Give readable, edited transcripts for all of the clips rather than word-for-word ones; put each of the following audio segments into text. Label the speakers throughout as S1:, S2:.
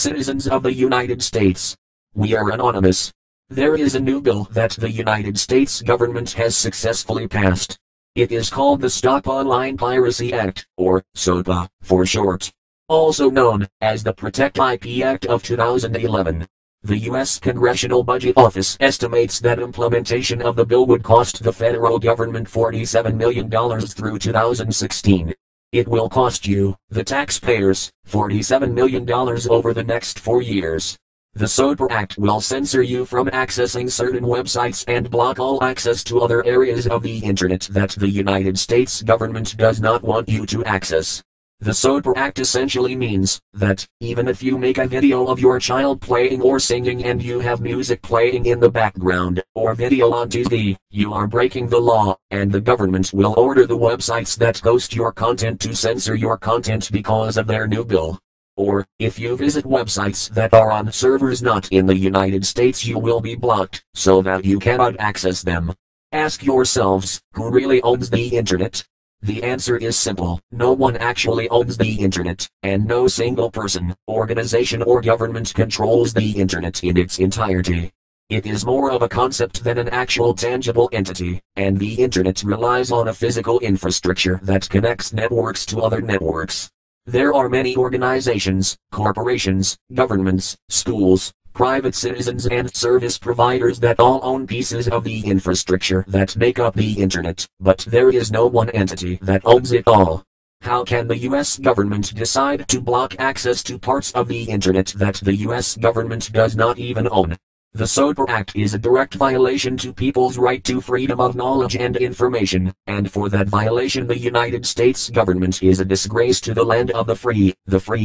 S1: citizens of the United States. We are anonymous. There is a new bill that the United States government has successfully passed. It is called the Stop Online Piracy Act, or SOPA, for short. Also known as the Protect IP Act of 2011. The U.S. Congressional Budget Office estimates that implementation of the bill would cost the federal government $47 million through 2016. It will cost you, the taxpayers, $47 million over the next 4 years. The SOPA Act will censor you from accessing certain websites and block all access to other areas of the Internet that the United States government does not want you to access. The SOPA Act essentially means that, even if you make a video of your child playing or singing and you have music playing in the background, or video on TV, you are breaking the law, and the government will order the websites that host your content to censor your content because of their new bill. Or, if you visit websites that are on servers not in the United States, you will be blocked, so that you cannot access them. Ask yourselves, who really owns the Internet? The answer is simple: no one actually owns the Internet, and no single person, organization or government controls the Internet in its entirety. It is more of a concept than an actual tangible entity, and the Internet relies on a physical infrastructure that connects networks to other networks. There are many organizations, corporations, governments, schools, private citizens and service providers that all own pieces of the infrastructure that make up the Internet, but there is no one entity that owns it all. How can the US government decide to block access to parts of the Internet that the US government does not even own? The SOPA Act is a direct violation to people's right to freedom of knowledge and information, and for that violation the United States government is a disgrace to the land of the free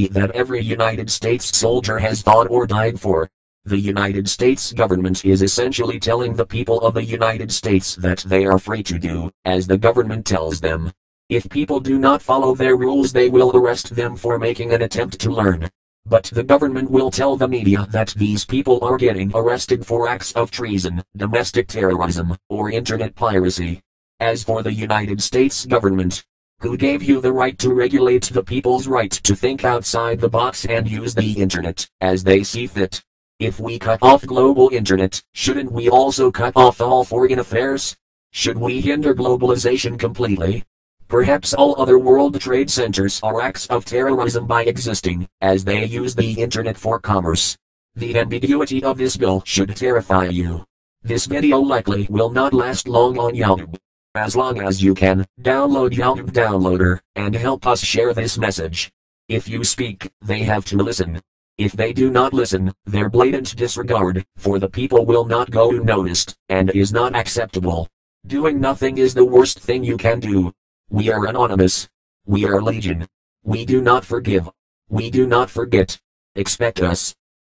S1: that every United States soldier has fought or died for. The United States government is essentially telling the people of the United States that they are free to do as the government tells them. If people do not follow their rules, they will arrest them for making an attempt to learn. But the government will tell the media that these people are getting arrested for acts of treason, domestic terrorism, or internet piracy. As for the United States government, who gave you the right to regulate the people's right to think outside the box and use the Internet as they see fit? If we cut off global Internet, shouldn't we also cut off all foreign affairs? Should we hinder globalization completely? Perhaps all other world trade centers are acts of terrorism by existing, as they use the Internet for commerce. The ambiguity of this bill should terrify you. This video likely will not last long on YouTube. As long as you can, download YouTube Downloader, and help us share this message. If you speak, they have to listen. If they do not listen, their blatant disregard for the people will not go unnoticed, and is not acceptable. Doing nothing is the worst thing you can do. We are anonymous. We are legion. We do not forgive. We do not forget. Expect us.